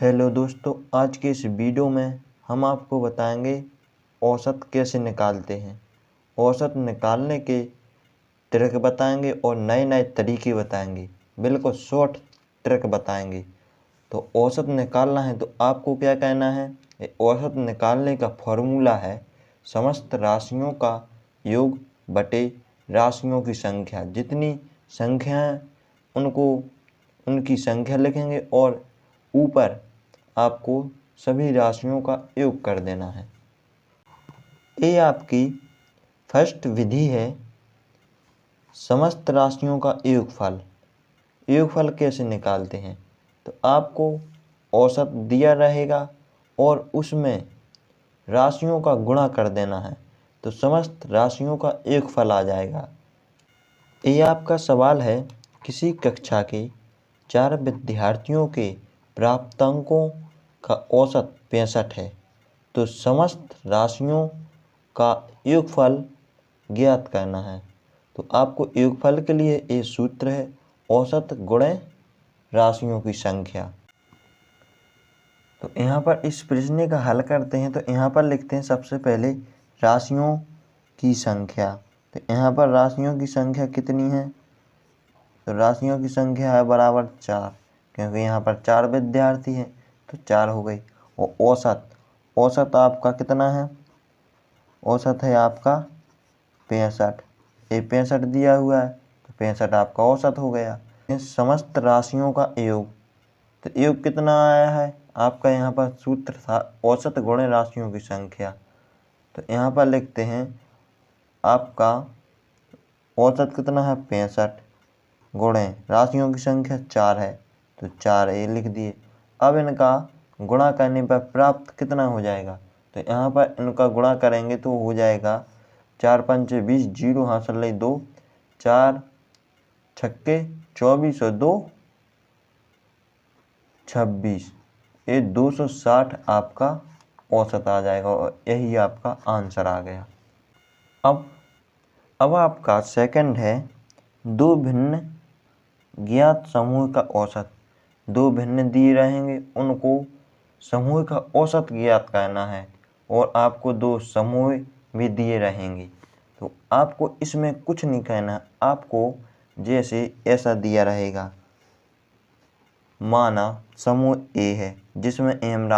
Hello दोस्तों, आज के इस वीडियो में हम आपको बताएंगे औसत कैसे निकालते हैं। औसत निकालने के ट्रिक बताएंगे और नए नए तरीके बताएंगे, बिल्कुल शॉर्ट ट्रिक बताएंगे। तो औसत निकालना है तो आपको क्या कहना है, औसत निकालने का फॉर्मूला है समस्त राशियों का योग बटे राशियों की संख्या। जितनी संख्याएं उनकी संख्या लिखेंगे और ऊपर आपको सभी राशियों का योग कर देना है। ये आपकी फर्स्ट विधि है समस्त राशियों का योगफल। योगफल कैसे निकालते हैं, तो आपको औसत दिया रहेगा और उसमें राशियों का गुणा कर देना है तो समस्त राशियों का योगफल आ जाएगा। ये आपका सवाल है किसी कक्षा के 4 विद्यार्थियों के प्राप्तांकों का औसत 65 है तो समस्त राशियों का योगफल ज्ञात करना है। तो आपको योगफल के लिए ये सूत्र है औसत गुणे राशियों की संख्या। तो यहाँ पर इस प्रश्न का हल करते हैं। तो यहाँ पर लिखते हैं सबसे पहले राशियों की संख्या। तो यहाँ पर राशियों की संख्या कितनी है, तो राशियों की संख्या है बराबर 4, क्योंकि यहाँ पर 4 विद्यार्थी हैं तो 4 हो गई। और औसत आपका कितना है, औसत है आपका 65। ये 65 दिया हुआ है तो 65 आपका औसत हो गया। समस्त राशियों का योग, तो योग कितना आया है आपका, यहाँ पर सूत्र था औसत गुणे राशियों की संख्या। तो यहाँ पर लिखते हैं आपका औसत कितना है 65 गुणे राशियों की संख्या 4 है तो 4 ये लिख दिए। अब इनका गुणा करने पर प्राप्त कितना हो जाएगा, तो यहाँ पर इनका गुणा करेंगे तो हो जाएगा 4 पंचे 20, जीरो हासिल ले 2, 4 छक्के 24 और 2 26, ये 260 आपका औसत आ जाएगा और यही आपका आंसर आ गया। अब आपका सेकंड है दो भिन्न ज्ञात समूह का औसत। दो भिन्न दिए रहेंगे, उनको समूह का औसत ज्ञात करना है और आपको दो समूह भी दिए रहेंगे। तो आपको इसमें कुछ नहीं कहना, आपको जैसे ऐसा दिया रहेगा, माना समूह ए है जिसमें m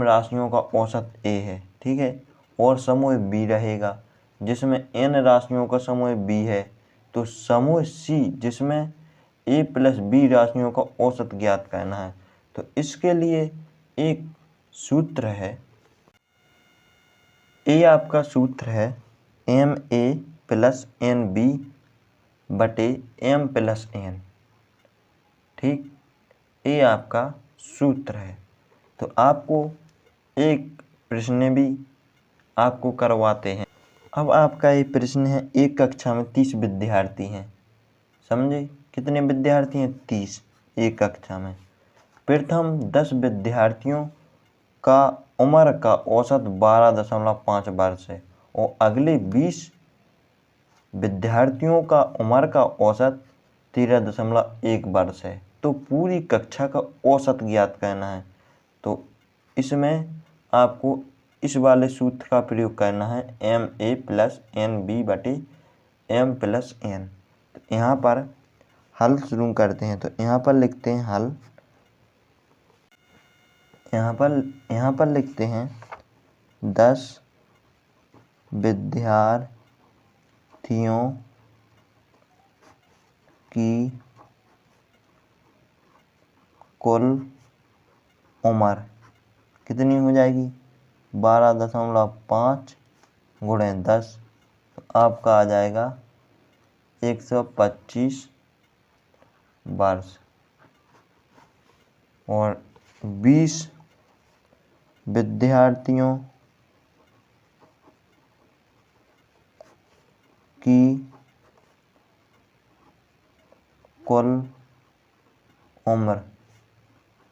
राशियों का औसत a है, ठीक है, और समूह b रहेगा जिसमें n राशियों का समूह b है। तो समूह c जिसमें a प्लस b राशियों का औसत ज्ञात करना है। तो इसके लिए एक सूत्र है, ये आपका सूत्र है ma प्लस nb बटे m प्लस n, ठीक, ये आपका सूत्र है। तो आपको एक प्रश्न भी आपको करवाते हैं। अब आपका ये प्रश्न है, एक कक्षा में 30 विद्यार्थी हैं, समझे, कितने विद्यार्थी हैं 30 एक कक्षा में। प्रथम 10 विद्यार्थियों का उम्र का औसत 12.5 वर्ष है और अगले 20 विद्यार्थियों का उम्र का औसत 13.1 वर्ष है। तो पूरी कक्षा का औसत ज्ञात करना है। तो इसमें आपको इस वाले सूत्र का प्रयोग करना है ma प्लस nb बटे m प्लस n। तो यहाँ पर हल शुरू करते हैं। तो यहाँ पर लिखते हैं हल, यहाँ पर लिखते हैं 10 विद्यार्थियों की कुल उम्र कितनी हो जाएगी, 12.5 गुणे 10, तो आपका आ जाएगा 125 वर्ष। और 20 विद्यार्थियों की कुल उम्र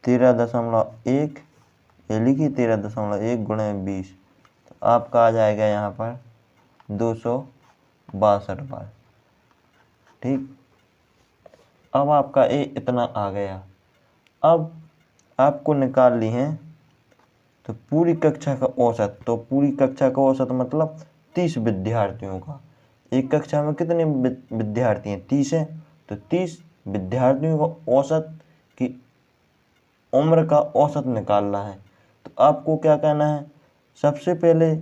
13.1, ये लिखी 13.1 गुणे 20, तो आपका आ जाएगा यहाँ पर 262 बार, ठीक। अब आपका ये इतना आ गया। अब आपको निकाल ली हैं तो पूरी कक्षा का औसत, तो पूरी कक्षा का औसत मतलब 30 विद्यार्थियों का। एक कक्षा में कितने विद्यार्थी हैं? 30 हैं, तो 30 विद्यार्थियों का औसत की उम्र का औसत निकालना है। तो आपको क्या करना है, सबसे पहले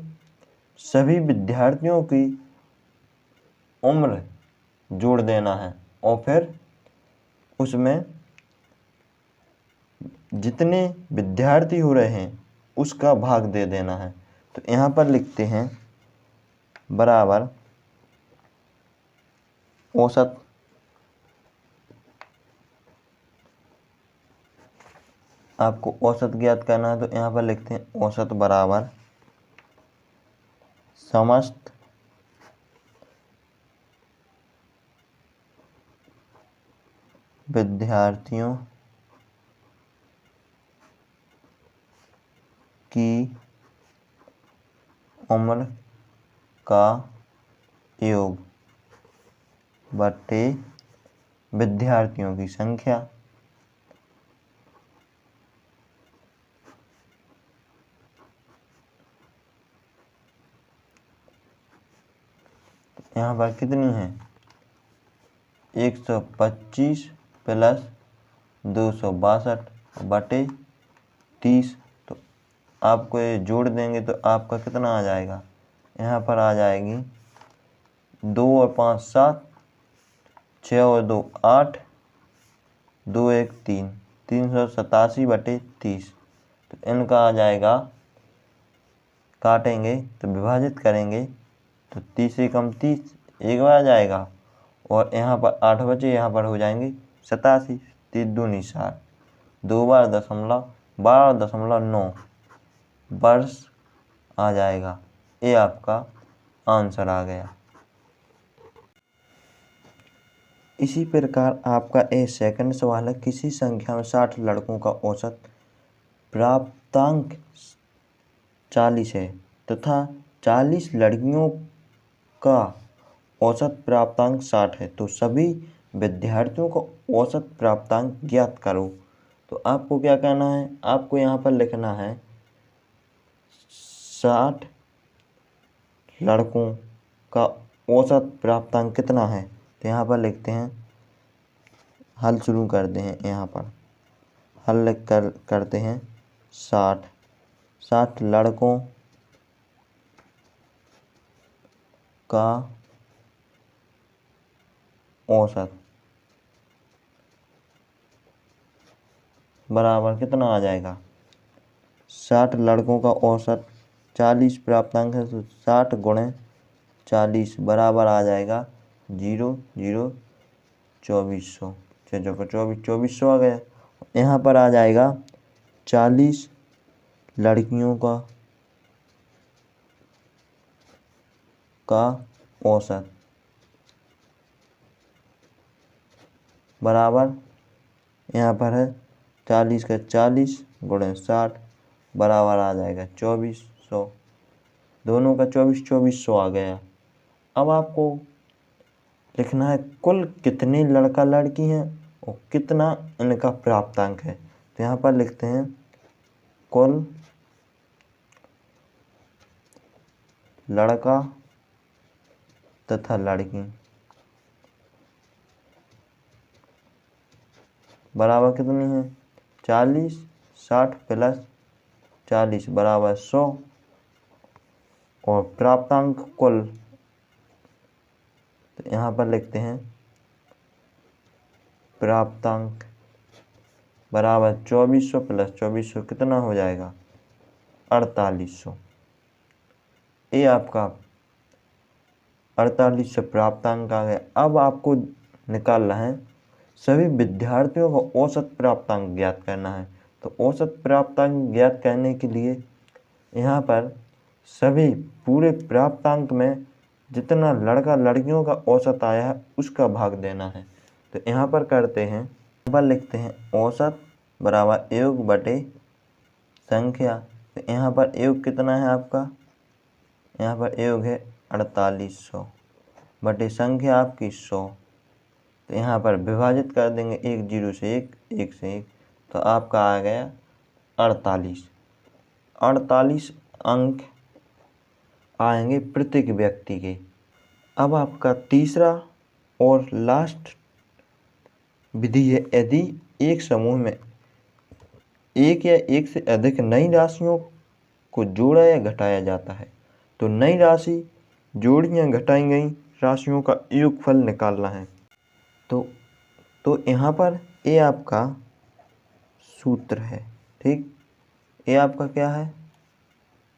सभी विद्यार्थियों की उम्र जोड़ देना है और फिर उसमें जितने विद्यार्थी हो रहे हैं उसका भाग दे देना है। तो यहाँ पर लिखते हैं बराबर औसत आपको औसत ज्ञात करना है। तो यहाँ पर लिखते हैं औसत बराबर समस्त विद्यार्थियों की उम्र का योग बटे विद्यार्थियों की संख्या। यहाँ पर कितनी है? 125 प्लस 262 बटे 30। तो आपको ये जोड़ देंगे तो आपका कितना आ जाएगा? यहाँ पर आ जाएगी 2 और 5 7, 6 और 2 8, 2 1 3, 387 बटे 30। तो इनका आ जाएगा, काटेंगे तो विभाजित करेंगे तो 30 से कम 30 एक बार आ जाएगा और यहाँ पर 8 बचे, यहाँ पर हो जाएंगे 87, 3 दूनी 60, 2 बार 12.9 वर्ष आ जाएगा। ये आपका आंसर आ गया। इसी प्रकार आपका ए सेकंड सवाल है, किसी संख्या में 60 लड़कों का औसत प्राप्तांक 40 है तथा 40 लड़कियों का औसत प्राप्तांक 60 है, तो सभी विद्यार्थियों का औसत प्राप्तांक ज्ञात करो। तो आपको क्या करना है, आपको यहाँ पर लिखना है 60 लड़कों का औसत प्राप्तांक कितना है। तो यहाँ पर लिखते हैं, हल शुरू करते हैं। यहाँ पर हल लिख कर करते हैं 60 लड़कों का औसत बराबर कितना आ जाएगा? 60 लड़कों का औसत 40 प्राप्तांक है, तो 60 गुणे 40 बराबर आ जाएगा 0 0 2400, 2400 आ गया। यहाँ पर आ जाएगा 40 लड़कियों का औसत बराबर, यहाँ पर है 40 का 40 गुणे 60 बराबर आ जाएगा 2400। दोनों का 2400 आ गया। अब आपको लिखना है कुल कितने लड़का लड़की हैं और कितना इनका प्राप्तांक है। तो यहाँ पर लिखते हैं कुल लड़का तथा लड़की बराबर कितनी है? 40 60 प्लस 40 बराबर 100 और प्राप्तांक कुल, तो यहाँ पर लिखते हैं प्राप्तांक बराबर 2400 प्लस 2400 कितना हो जाएगा? 4800। ये आपका 4800 प्राप्तांक आ गया। अब आपको निकालना है सभी विद्यार्थियों का औसत प्राप्तांक ज्ञात करना है। तो औसत प्राप्तांक ज्ञात करने के लिए यहाँ पर सभी पूरे प्राप्तांक में जितना लड़का लड़कियों का औसत आया है उसका भाग देना है। तो यहाँ पर करते हैं, यहाँ पर लिखते हैं औसत बराबर योग बटे संख्या। तो यहाँ पर योग कितना है आपका? यहाँ पर योग है 4800 बटे संख्या आपकी 100। तो यहाँ पर विभाजित कर देंगे 1 0 से 1 1 से 1, तो आपका आ गया 48। 48 अंक आएंगे प्रत्येक व्यक्ति के। अब आपका तीसरा और लास्ट विधि है, यदि एक समूह में एक या एक से अधिक नई राशियों को जोड़ा या घटाया जाता है तो नई राशि जोड़ी या घटाई गई राशियों का योगफल निकालना है। तो यहाँ पर ये आपका सूत्र है। ठीक, ये आपका क्या है?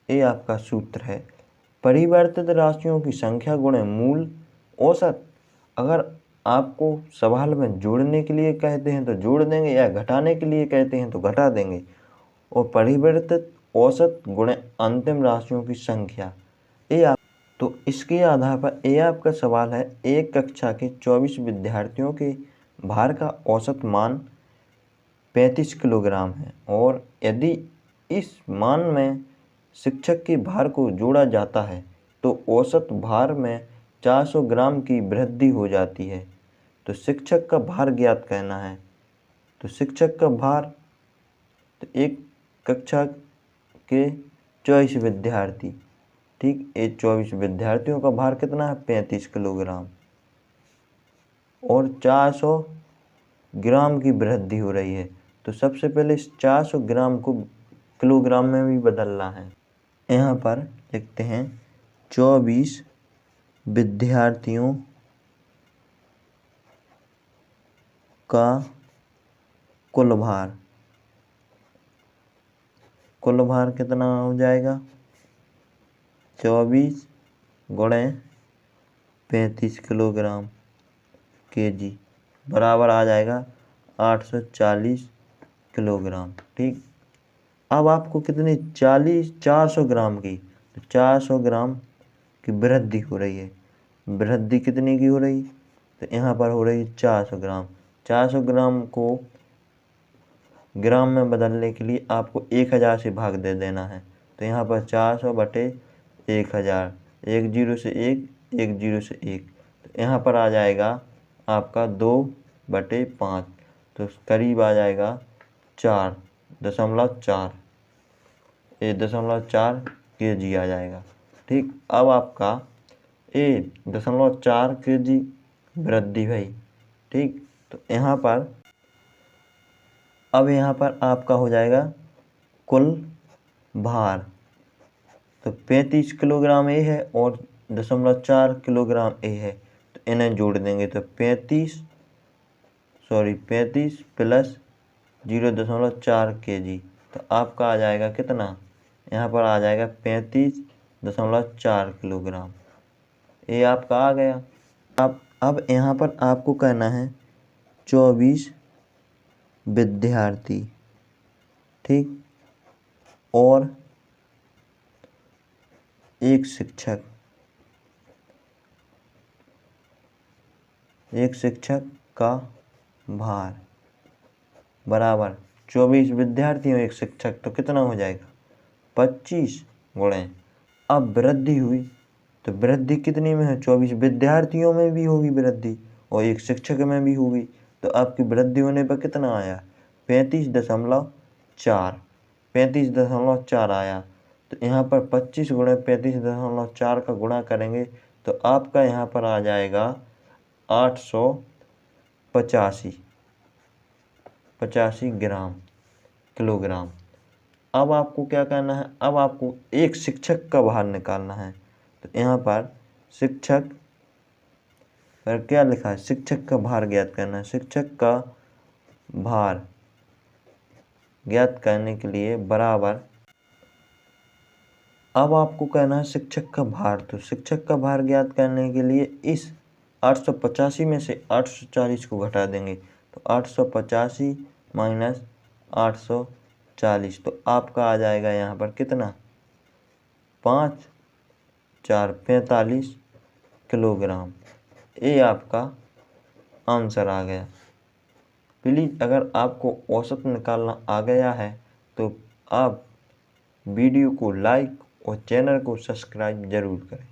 ये आपका सूत्र है, परिवर्तित राशियों की संख्या गुणे मूल औसत। अगर आपको सवाल में जोड़ने के लिए कहते हैं तो जोड़ देंगे, या घटाने के लिए कहते हैं तो घटा देंगे। और परिवर्तित औसत गुणे अंतिम राशियों की संख्या, ये तो इसके आधार पर ये आपका सवाल है। एक कक्षा के 24 विद्यार्थियों के भार का औसत मान 35 किलोग्राम है, और यदि इस मान में शिक्षक के भार को जोड़ा जाता है तो औसत भार में 400 ग्राम की वृद्धि हो जाती है। तो शिक्षक का भार ज्ञात करना है। तो शिक्षक का भार, तो एक कक्षा के 24 विद्यार्थी, ठीक, ये 24 विद्यार्थियों का भार कितना है? 35 किलोग्राम, और 400 ग्राम की वृद्धि हो रही है। तो सबसे पहले इस 400 ग्राम को किलोग्राम में भी बदलना है। यहाँ पर लिखते हैं 24 विद्यार्थियों का कुल भार। कुल भार कितना हो जाएगा? 24 गुणे 35 किलोग्राम kg बराबर आ जाएगा 840 किलोग्राम। ठीक, अब आपको कितनी 400 ग्राम की, तो 400 ग्राम की वृद्धि हो रही है। वृद्धि कितनी की हो रही? तो यहाँ पर हो रही है 400 ग्राम। 400 ग्राम को ग्राम में बदलने के लिए आपको 1000 से भाग दे देना है। तो यहाँ पर 400 बटे 1000, 1 0 से 1, 1 0 से 1, तो यहाँ पर आ जाएगा आपका 2/5, तो करीब आ जाएगा 4.4, ये 0.4 kg आ जाएगा। ठीक, अब आपका 0.4 kg वृद्धि भई। ठीक, तो यहाँ पर आपका हो जाएगा कुल भार। तो 35 किलोग्राम ये है और 0.4 किलोग्राम ये है, तो इन्हें जोड़ देंगे तो 35 प्लस 0.4 kg, तो आपका आ जाएगा कितना? यहाँ पर आ जाएगा 35.4 किलोग्राम। ये आपका आ गया। अब यहाँ पर आपको कहना है 24 विद्यार्थी, ठीक, और एक शिक्षक का भार बराबर 24 विद्यार्थी और एक शिक्षक, तो कितना हो जाएगा? 25 गुणे, अब वृद्धि हुई तो वृद्धि कितनी में है? 24 विद्यार्थियों में भी होगी वृद्धि और एक शिक्षक में भी होगी, तो आपकी वृद्धि होने पर कितना आया? 35.4 आया। तो यहाँ पर 25 गुणे 35.4 का गुणा करेंगे तो आपका यहाँ पर आ जाएगा 885 किलोग्राम। अब आपको क्या करना है? अब आपको एक शिक्षक का भार निकालना है। तो यहाँ पर शिक्षक पर क्या लिखा है? शिक्षक का भार ज्ञात करना है। शिक्षक का भार ज्ञात करने के लिए बराबर, अब आपको कहना है शिक्षक का भार। तो शिक्षक का भार ज्ञात करने के लिए इस 885 में से 840 को घटा देंगे, तो 885 माइनस 840, तो आपका आ जाएगा यहाँ पर कितना? 5 4 45 किलोग्राम। ये आपका आंसर आ गया। प्लीज़ अगर आपको औसत निकालना आ गया है तो आप वीडियो को लाइक और चैनल को सब्सक्राइब ज़रूर करें।